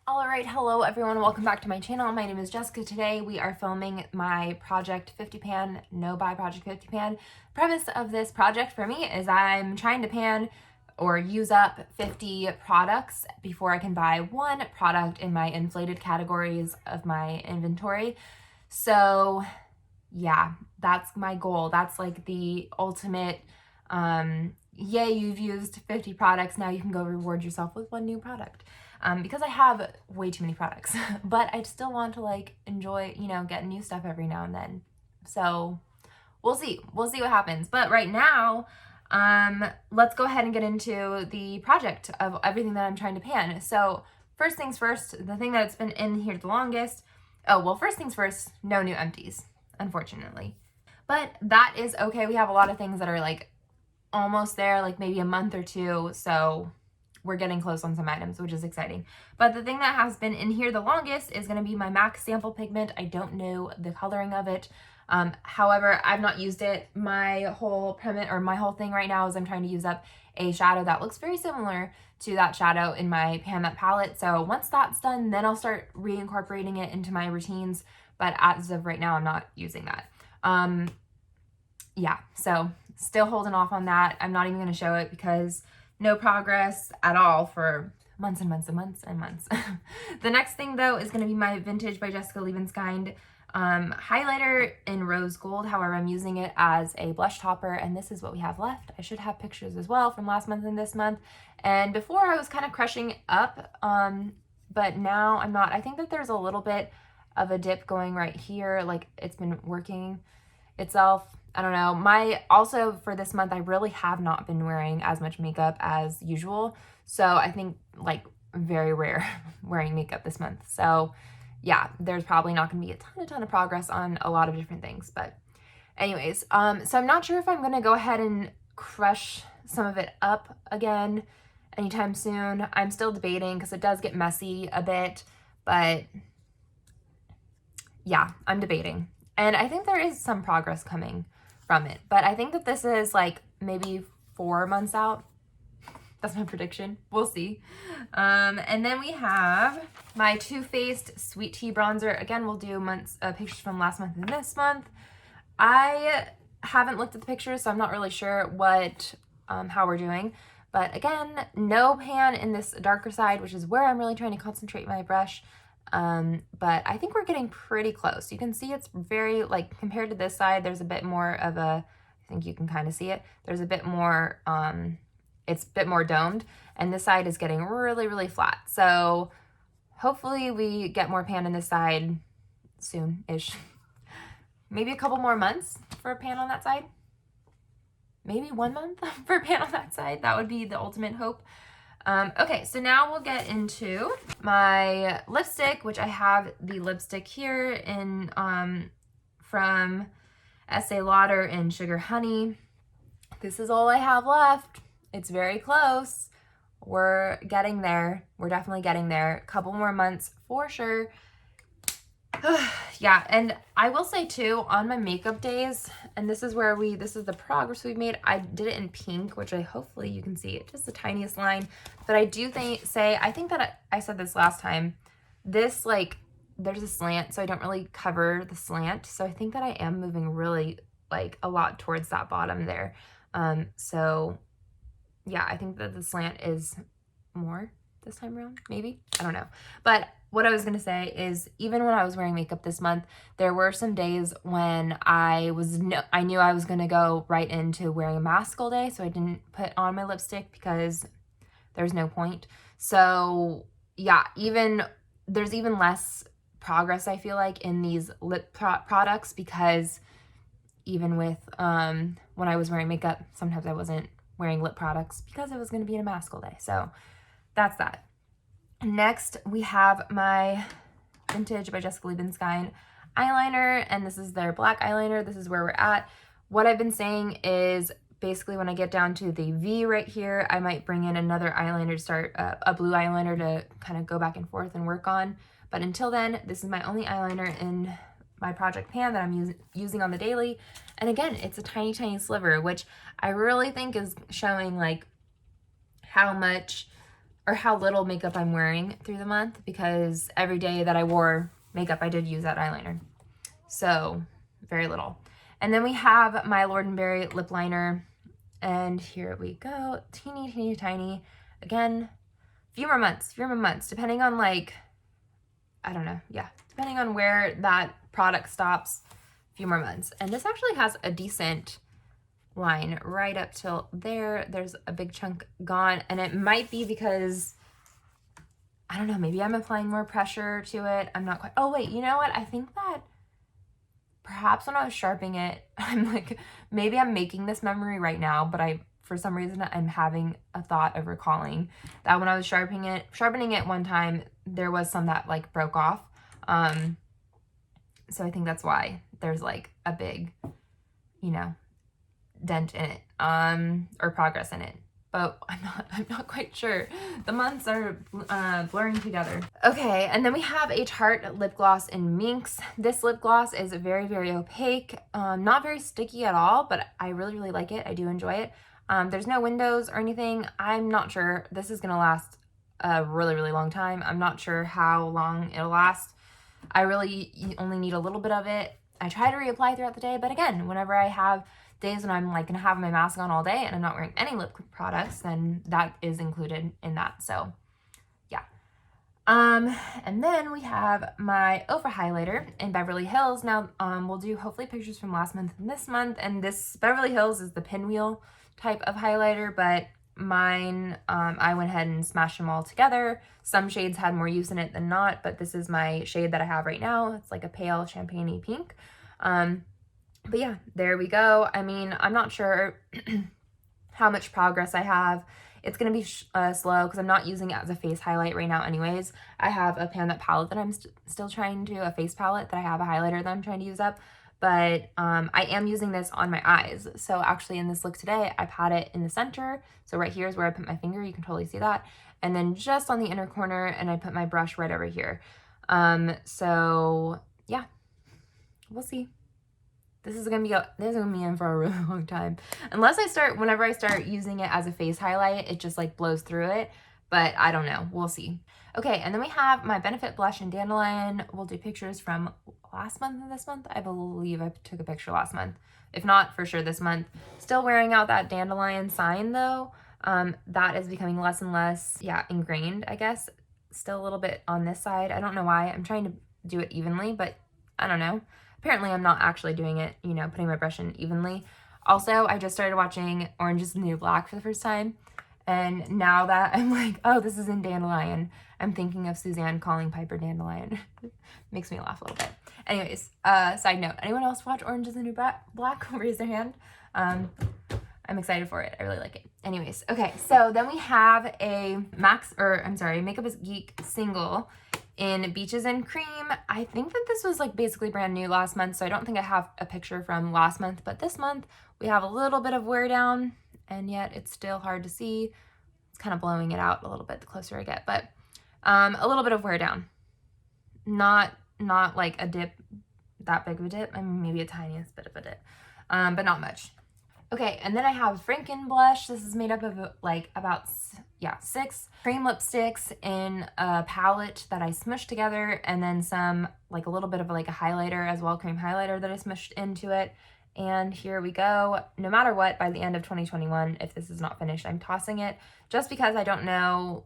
Alright, hello everyone, welcome back to my channel. My name is Jessica. Today we are filming my Project 50 pan, no buy Project 50 pan. The premise of this project for me is I'm trying to pan or use up 50 products before I can buy one product in my inflated categories of my inventory. So yeah, that's my goal. That's like the ultimate, yay, you've used 50 products, now you can go reward yourself with one new product. Because I have way too many products, but I still want to like enjoy, get new stuff every now and then. So we'll see what happens. But right now, let's go ahead and get into the project of everything that I'm trying to pan. So first things first, the thing that's been in here the longest, first things first, no new empties, unfortunately. But that is okay. We have a lot of things that are like almost there, like maybe a month or two. So we're getting close on some items, which is exciting. But the thing that has been in here the longest is going to be my MAC sample pigment. I don't know the coloring of it. However, I've not used it. My whole premise, or my whole thing right now, is I'm trying to use up a shadow that looks very similar to that shadow in my Pan That palette. So once that's done, then I'll start reincorporating it into my routines. But as of right now, I'm not using that. Yeah, so still holding off on that. I'm not even going to show it because no progress at all for months and months and months and months. The next thing though is going to be my Vintage by Jessica Liebenskind highlighter in rose gold. However, I'm using it as a blush topper, and this is what we have left. I should have pictures as well from last month and this month. And before I was kind of crushing up, but now I'm not. I think that there's a little bit of a dip going right here, like it's been working itself. I don't know. Also for this month, I really have not been wearing as much makeup as usual. So I think like very rare wearing makeup this month. So yeah, there's probably not going to be a ton of progress on a lot of different things. But anyways, so I'm not sure if I'm going to go ahead and crush some of it up again anytime soon. I'm still debating because it does get messy a bit, but yeah, I'm debating. And I think there is some progress coming from it, but I think that this is like maybe 4 months out. That's my prediction. We'll see. And then we have my Too Faced Sweet Tea Bronzer. Again, we'll do pictures from last month and this month. I haven't looked at the pictures, so I'm not really sure how we're doing. But again, no pan in this darker side, which is where I'm really trying to concentrate my brush. But I think we're getting pretty close. You can see it's very, like, compared to this side, there's a bit more of I think you can kind of see it. There's a bit more, it's a bit more domed, and this side is getting really, really flat. So hopefully we get more pan on this side soon-ish. Maybe a couple more months for a pan on that side. Maybe 1 month for a pan on that side. That would be the ultimate hope. Okay, so now we'll get into my lipstick, which I have the lipstick here in from Estee Lauder in Sugar Honey. This is all I have left. It's very close. We're getting there. We're definitely getting there. A couple more months for sure. Yeah, and I will say too, on my makeup days, and this is the progress we've made. I did it in pink, which hopefully you can see it, just the tiniest line. But I do I think that I said this last time, this, like, there's a slant, so I don't really cover the slant. So I think that I am moving really, like, a lot towards that bottom there. So yeah, I think that the slant is more this time around, maybe, I don't know. But what I was going to say is, even when I was wearing makeup this month, there were some days when I knew I was going to go right into wearing a mask all day, so I didn't put on my lipstick because there's no point. So yeah, there's even less progress, I feel like, in these lip products, because even with when I was wearing makeup, sometimes I wasn't wearing lip products because I was going to be in a mask all day. So that's that. Next, we have my Vintage by Jessica Liebenskind eyeliner, and this is their black eyeliner. This is where we're at. What I've been saying is, basically, when I get down to the V right here, I might bring in another eyeliner to start, a blue eyeliner to kind of go back and forth and work on. But until then, this is my only eyeliner in my project pan that I'm using on the daily. And again, it's a tiny, tiny sliver, which I really think is showing like how much or how little makeup I'm wearing through the month, because every day that I wore makeup, I did use that eyeliner. So very little. And then we have my Lord & Berry lip liner. And here we go. Teeny, teeny, tiny. Again, few more months, depending on like, I don't know. Yeah, depending on where that product stops, a few more months. And this actually has a decent line right up till there. There's a big chunk gone, and it might be because, I don't know, maybe I'm applying more pressure to it. I'm not quite, oh wait, you know what? I think that perhaps when I was sharpening it, I'm like, maybe I'm making this memory right now, but for some reason, I'm having a thought of recalling that when I was sharpening it one time, there was some that like broke off. So I think that's why there's like a big, you know, dent in it, or progress in it. But I'm not quite sure. The months are blurring together. Okay, and then we have a Tarte lip gloss in Minx. This lip gloss is very, very opaque, not very sticky at all, but I really, really like it. I do enjoy it. There's no windows or anything. I'm not sure. This is gonna last a really, really long time. I'm not sure how long it'll last. I really only need a little bit of it. I try to reapply throughout the day, but again, whenever I have days when I'm like gonna have my mask on all day and I'm not wearing any lip products, then that is included in that. So yeah. And then we have my Ofra highlighter in Beverly Hills. Now, we'll do hopefully pictures from last month and this month. And this Beverly Hills is the pinwheel type of highlighter, but mine, I went ahead and smashed them all together. Some shades had more use in it than not, but this is my shade that I have right now. It's like a pale champagne-y pink. But yeah, there we go. I mean, I'm not sure how much progress I have. It's going to be slow because I'm not using it as a face highlight right now anyways. I have a palette that I'm still trying to, a face palette that I have a highlighter that I'm trying to use up. But I am using this on my eyes. So actually in this look today, I pat it in the center. So right here is where I put my finger. You can totally see that. And then just on the inner corner, and I put my brush right over here. So yeah, we'll see. This is gonna be in for a really long time. Whenever I start using it as a face highlight, it just like blows through it. But I don't know, we'll see. Okay, and then we have my Benefit blush in Dandelion. We'll do pictures from last month and this month. I believe I took a picture last month. If not, for sure this month. Still wearing out that Dandelion sign though. That is becoming less and less, yeah, ingrained, I guess. Still a little bit on this side. I don't know why. I'm trying to do it evenly, but I don't know. Apparently I'm not actually doing it, you know, putting my brush in evenly. Also, I just started watching Orange is the New Black for the first time. And now that I'm like, oh, this is in Dandelion, I'm thinking of Suzanne calling Piper Dandelion. Makes me laugh a little bit. Anyways, side note, anyone else watch Orange is the New Black? Raise their hand. I'm excited for it. I really like it. Anyways, okay, so then we have a Makeup is Geek single in Beaches and Cream. I think that this was like basically brand new last month, so I don't think I have a picture from last month, but this month we have a little bit of wear down, and yet it's still hard to see. It's kind of blowing it out a little bit the closer I get, but a little bit of wear down. Not like a dip, that big of a dip. I mean, maybe a tiniest bit of a dip, but not much. Okay, and then I have Franken blush. This is made up of like about 6 cream lipsticks in a palette that I smushed together, and then some, like a little bit of like a highlighter as well, cream highlighter that I smushed into it. And here we go. No matter what, by the end of 2021, if this is not finished, I'm tossing it just because I don't know,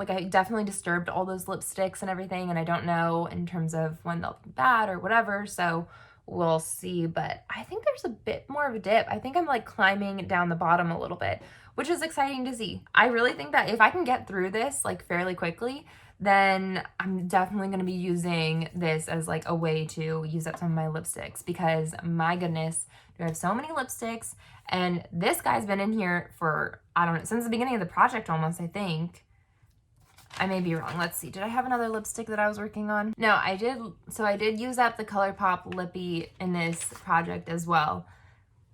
like I definitely disturbed all those lipsticks and everything, and I don't know in terms of when they'll be bad or whatever, so we'll see. But I think there's a bit more of a dip. I think I'm like climbing down the bottom a little bit, which is exciting to see. I really think that if I can get through this like fairly quickly, then I'm definitely going to be using this as like a way to use up some of my lipsticks, because my goodness, do I have so many lipsticks. And this guy's been in here for, I don't know, since the beginning of the project almost, I think. I may be wrong. Let's see. Did I have another lipstick that I was working on? No, I did. So I did use up the ColourPop Lippy in this project as well.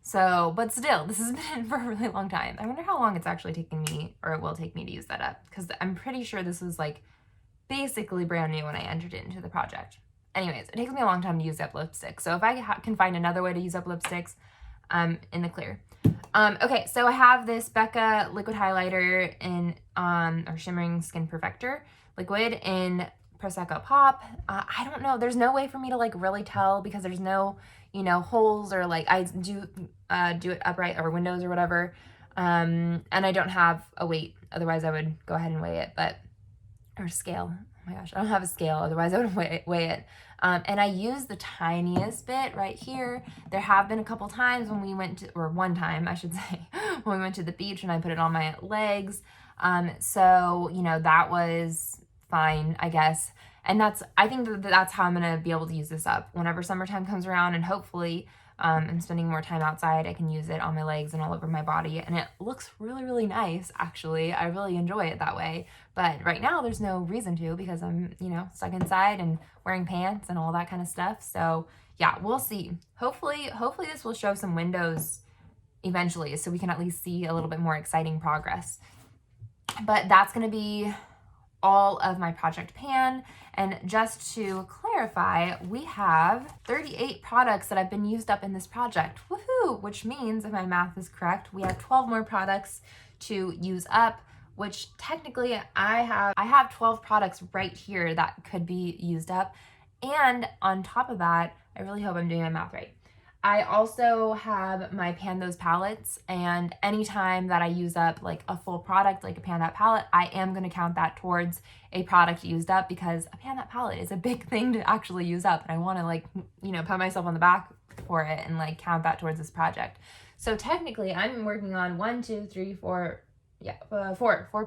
So, but still, this has been in for a really long time. I wonder how long it's actually taking me, or it will take me to use that up, because I'm pretty sure this was like basically brand new when I entered it into the project. Anyways, it takes me a long time to use up lipsticks. So if I can find another way to use up lipsticks, in the clear. Okay, so I have this Becca liquid highlighter in, or Shimmering Skin Perfector liquid in Prosecco Pop. I don't know, there's no way for me to like really tell because there's no, you know, holes, or like I do it upright or windows or whatever. And I don't have a weight, otherwise I would go ahead and weigh it, or scale. Oh my gosh, I don't have a scale, otherwise I would weigh it. And I use the tiniest bit right here. There have been a couple times when we went to, or one time I should say, when we went to the beach and I put it on my legs. So, you know, that was fine, I guess. And I think that's how I'm gonna be able to use this up whenever summertime comes around, and hopefully I'm spending more time outside. I can use it on my legs and all over my body, and it looks really, really nice, actually. I really enjoy it that way. But right now there's no reason to, because I'm, you know, stuck inside and wearing pants and all that kind of stuff. So yeah, we'll see. Hopefully this will show some windows eventually, so we can at least see a little bit more exciting progress. But that's gonna be all of my project pan. And just to clarify, we have 38 products that have been used up in this project. Woohoo! Which means, if my math is correct, we have 12 more products to use up, which technically I have 12 products right here that could be used up. And on top of that, I really hope I'm doing my math right, I also have my Pan Those palettes, and anytime that I use up like a full product, like a Pan That palette, I am gonna count that towards a product used up, because a Pan That palette is a big thing to actually use up, and I wanna, like, you know, pat myself on the back for it and like count that towards this project. So technically I'm working on 4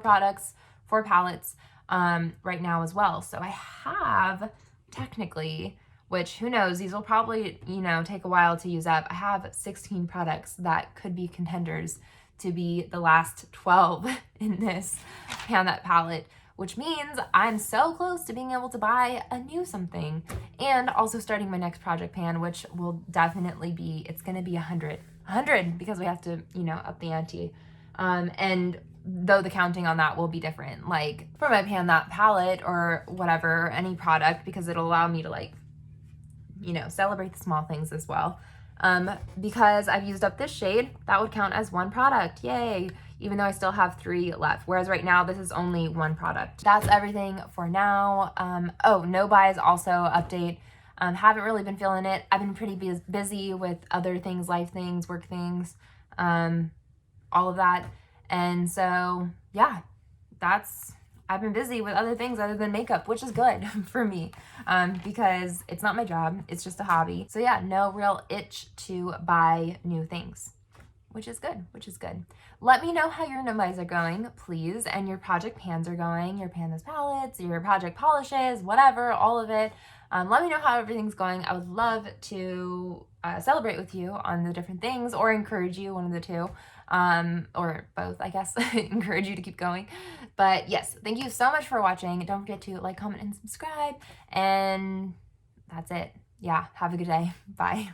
products, 4 palettes right now as well. So I have technically, which who knows, these will probably, you know, take a while to use up. I have 16 products that could be contenders to be the last 12 in this Pan That palette, which means I'm so close to being able to buy a new something, and also starting my next project pan, which will definitely be, it's gonna be 100, because we have to, you know, up the ante. And though the counting on that will be different, like for my Pan That palette or whatever, any product, because it'll allow me to, like, you know, celebrate the small things as well. Because I've used up this shade, that would count as 1 product, yay, even though I still have 3 left, whereas right now this is only 1 product. That's everything for now. Oh, no buys also update. Haven't really been feeling it. I've been pretty busy with other things, life things, work things, all of that. And so yeah, I've been busy with other things other than makeup, which is good for me, because it's not my job, it's just a hobby. So yeah, no real itch to buy new things, which is good, Let me know how your no buys are going, please, and your project pans are going, your Pan Those palettes, your project polishes, whatever, all of it. Let me know how everything's going. I would love to celebrate with you on the different things, or encourage you, one of the two. Or both, I guess. Encourage you to keep going. But yes, thank you so much for watching. Don't forget to like, comment, and subscribe. And that's it. Yeah, have a good day. Bye.